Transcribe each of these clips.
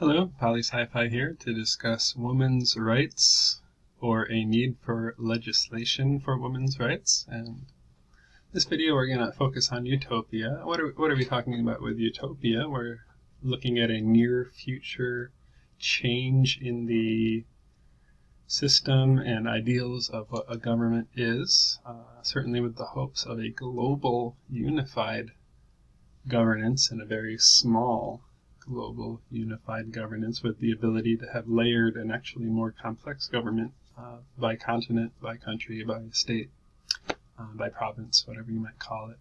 Hello, Poly Sci-Fi here to discuss women's rights or a need for legislation for women's rights. And this video we're going to focus on Utopia. What are we talking about with Utopia? We're looking at a near future change in the system and ideals of what a government is, certainly with the hopes of a global unified governance and a very small global unified governance with the ability to have layered and actually more complex government by continent, by country, by state, by province, whatever you might call it.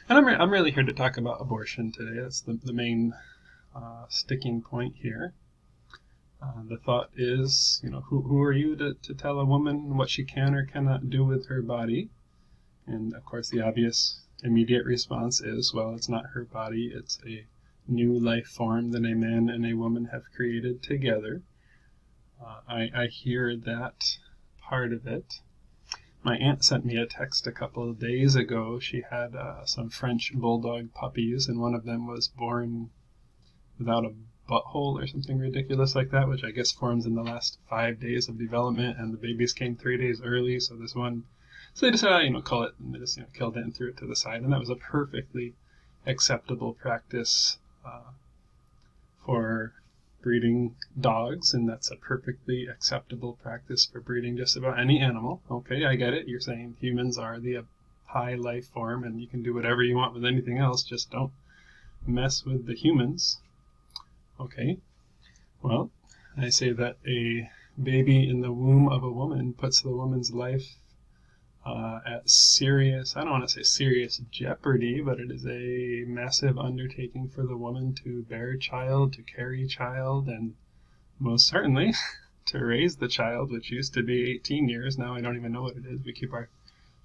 And I'm really here to talk about abortion today. That's the main sticking point here. The thought is, who are you to tell a woman what she can or cannot do with her body? And of course the obvious immediate response is, well, it's not her body, it's a new life form that a man and a woman have created together. I hear that part of it. My aunt sent me a text a couple of days ago. She had some French bulldog puppies, and one of them was born without a butthole or something ridiculous like that, which I guess forms in the last 5 days of development, and the babies came 3 days early, so they decided, call it, and they just, killed it and threw it to the side, and that was a perfectly acceptable practice for breeding dogs, and that's a perfectly acceptable practice for breeding just about any animal. Okay, I get it. You're saying humans are the high life form, and you can do whatever you want with anything else, just don't mess with the humans. Okay, well, I say that a baby in the womb of a woman puts the woman's life at serious, I don't want to say serious jeopardy, but it is a massive undertaking for the woman to bear child, to carry child, and most certainly to raise the child, which used to be 18 years. Now I don't even know what it is. We keep our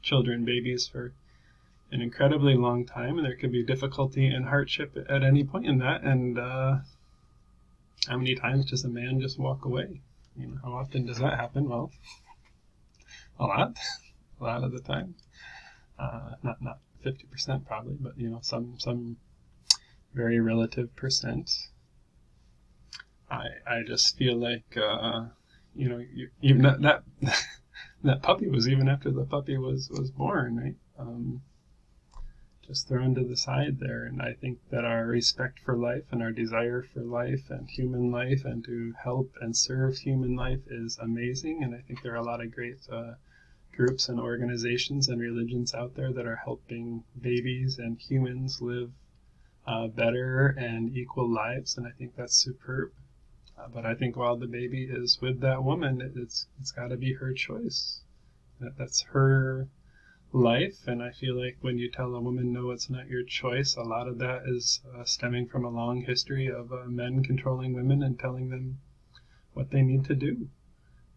children babies for an incredibly long time, and there could be difficulty and hardship at any point in that. And how many times does a man just walk away? How often does that happen? Well, a lot. A lot of the time, not 50% probably, but some very relative percent. I just feel like even that puppy was even after the puppy was born, right? Just thrown to the side there, and I think that our respect for life and our desire for life and human life and to help and serve human life is amazing, and I think there are a lot of great groups and organizations and religions out there that are helping babies and humans live better and equal lives, and I think that's superb. But I think while the baby is with that woman, it's got to be her choice. That's her life, and I feel like when you tell a woman, no, it's not your choice, a lot of that is stemming from a long history of men controlling women and telling them what they need to do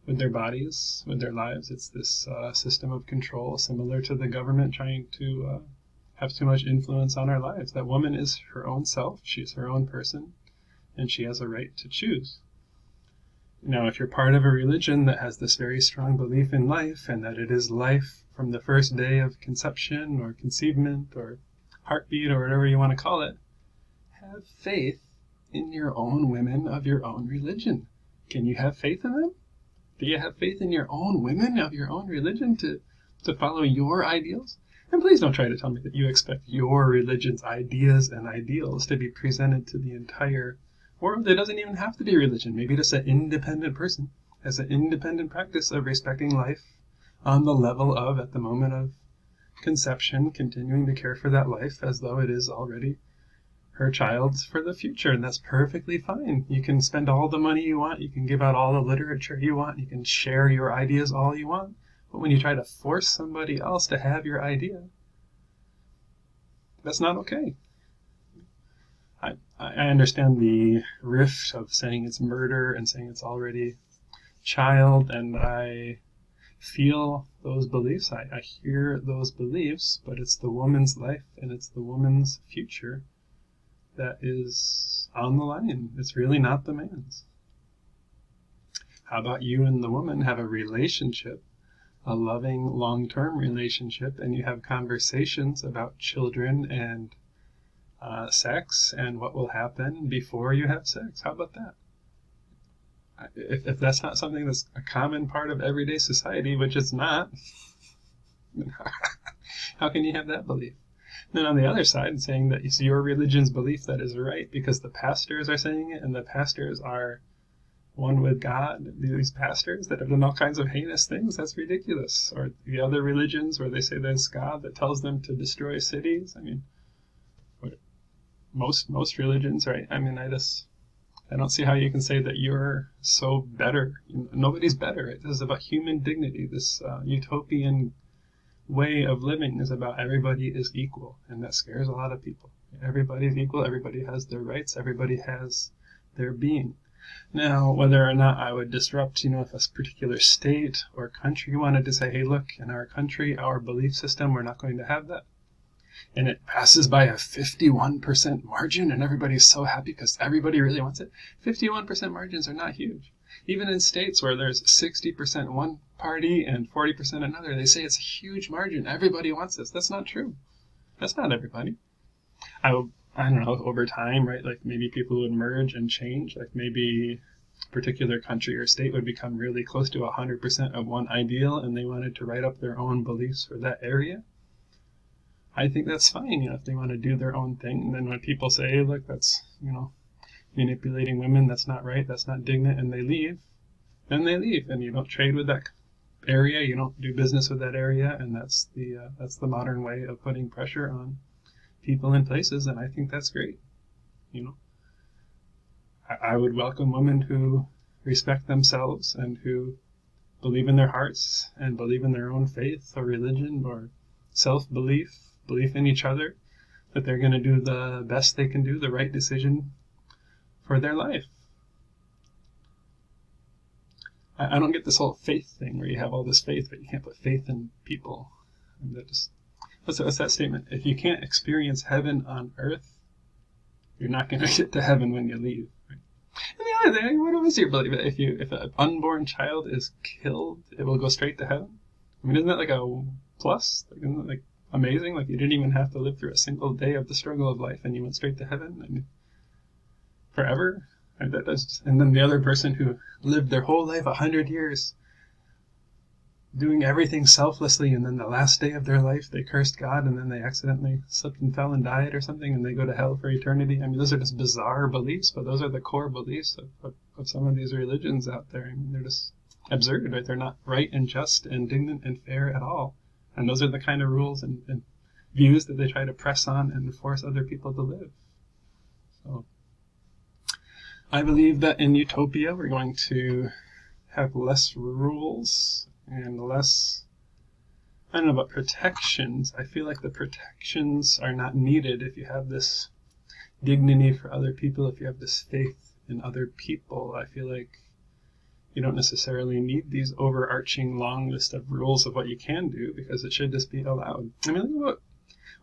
with their bodies, with their lives. It's this system of control, similar to the government trying to have too much influence on our lives. That woman is her own self, she's her own person, and she has a right to choose. Now, if you're part of a religion that has this very strong belief in life, and that it is life from the first day of conception or conceivement or heartbeat or whatever you want to call it, have faith in your own women of your own religion. Can you have faith in them? Do you have faith in your own women of your own religion to follow your ideals? And please don't try to tell me that you expect your religion's ideas and ideals to be presented to the entire world. It doesn't even have to be religion. Maybe just an independent person has an independent practice of respecting life on the level of, at the moment of conception, continuing to care for that life as though it is already her child's for the future, and that's perfectly fine. You can spend all the money you want, you can give out all the literature you want, you can share your ideas all you want, but when you try to force somebody else to have your idea, that's not okay. I understand the rift of saying it's murder and saying it's already child, and I feel those beliefs, I hear those beliefs, but it's the woman's life and it's the woman's future that is on the line. It's really not the man's. How about you and the woman have a relationship, a loving long-term relationship, and you have conversations about children and sex and what will happen before you have sex. How about that? If that's not something that's a common part of everyday society, which it's not, how can you have that belief? Then on the other side, saying that it's your religion's belief that is right because the pastors are saying it, and the pastors are one with God, these pastors that have done all kinds of heinous things, that's ridiculous. Or the other religions where they say there's God that tells them to destroy cities. I mean, most religions, right? I mean, I don't see how you can say that you're so better. Nobody's better. Right? This is about human dignity. This utopian way of living is about everybody is equal, and that scares a lot of people. Everybody's equal. Everybody has their rights. Everybody has their being. Now, whether or not I would disrupt, if a particular state or country wanted to say, hey, look, in our country, our belief system, we're not going to have that. And it passes by a 51% margin, and everybody's so happy because everybody really wants it. 51% margins are not huge. Even in states where there's 60% one party and 40% another, they say it's a huge margin. Everybody wants this. That's not true. That's not everybody. I don't know, over time, right? Like maybe people would merge and change. Like maybe a particular country or state would become really close to 100% of one ideal, and they wanted to write up their own beliefs for that area. I think that's fine, if they want to do their own thing. And then when people say, hey, look, that's, manipulating women, that's not right, that's not dignant, and they leave, then they leave. And you don't trade with that area, you don't do business with that area, and that's the modern way of putting pressure on people and places, and I think that's great. I would welcome women who respect themselves and who believe in their hearts and believe in their own faith or religion or self-belief, belief in each other, that they're going to do the best they can do, the right decision for their life. I don't get this whole faith thing where you have all this faith, but you can't put faith in people. And what's that statement? If you can't experience heaven on earth, you're not going to get to heaven when you leave. Right? And the other thing, what was your belief? If an unborn child is killed, it will go straight to heaven? I mean, isn't that like a plus? Isn't that like amazing? Like you didn't even have to live through a single day of the struggle of life, and you went straight to heaven and forever. And then the other person who lived their whole life 100 years doing everything selflessly, and then the last day of their life they cursed God, and then they accidentally slipped and fell and died or something, and they go to hell for eternity. I mean, those are just bizarre beliefs, but those are the core beliefs of some of these religions out there. I mean, they're just absurd, right? They're not right and just and dignant and fair at all. And those are the kind of rules and views that they try to press on and force other people to live. So I believe that in Utopia we're going to have less rules and less, I don't know about protections. I feel like the protections are not needed if you have this dignity for other people, if you have this faith in other people. I feel like you don't necessarily need these overarching long list of rules of what you can do, because it should just be allowed. I mean, look at what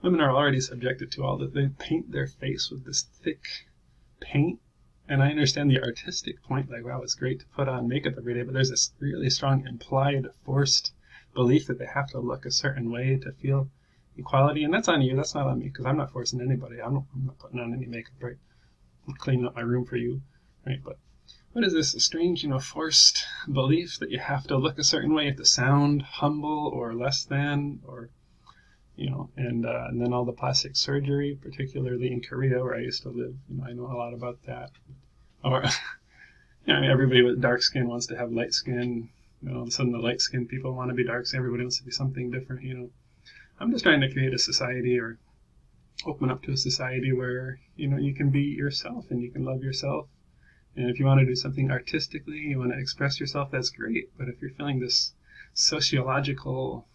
women are already subjected to. All that they paint their face with this thick paint. And I understand the artistic point, like, wow, it's great to put on makeup every day, but there's this really strong implied, forced belief that they have to look a certain way to feel equality. And that's on you, that's not on me, because I'm not forcing anybody. I'm not putting on any makeup, right? I'm cleaning up my room for you, right? But what is this strange, forced belief that you have to look a certain way, you have to sound humble or less than, or, and then all the plastic surgery, particularly in Korea where I used to live, I know a lot about that. Or, everybody with dark skin wants to have light skin. All of a sudden the light skinned people want to be dark skin. Everybody wants to be something different, I'm just trying to create a society, or open up to a society where, you can be yourself and you can love yourself. And if you want to do something artistically, you want to express yourself, that's great. But if you're feeling this sociological,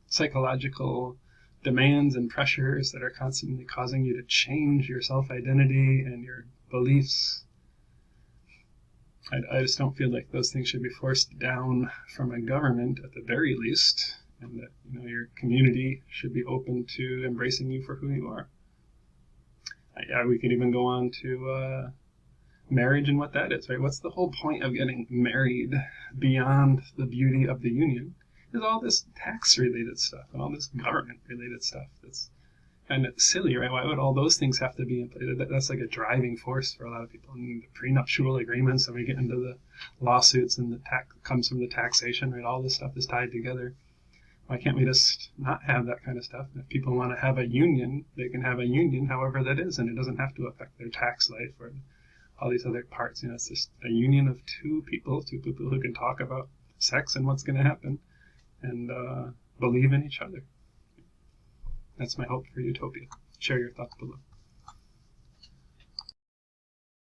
psychological demands and pressures that are constantly causing you to change your self-identity and your beliefs, I just don't feel like those things should be forced down from a government at the very least, and that your community should be open to embracing you for who you are. We could even go on to marriage and what that is, right? What's the whole point of getting married beyond the beauty of the union? Is all this tax-related stuff and all this government-related stuff And it's silly, right? Why would all those things have to be in place? That's like a driving force for a lot of people. And the prenuptial agreements, and we get into the lawsuits and the tax comes from the taxation, right? All this stuff is tied together. Why can't we just not have that kind of stuff? If people want to have a union, they can have a union, however that is, and it doesn't have to affect their tax life or all these other parts. It's just a union of two people who can talk about sex and what's going to happen, and believe in each other. That's my hope for Utopia. Share your thoughts below.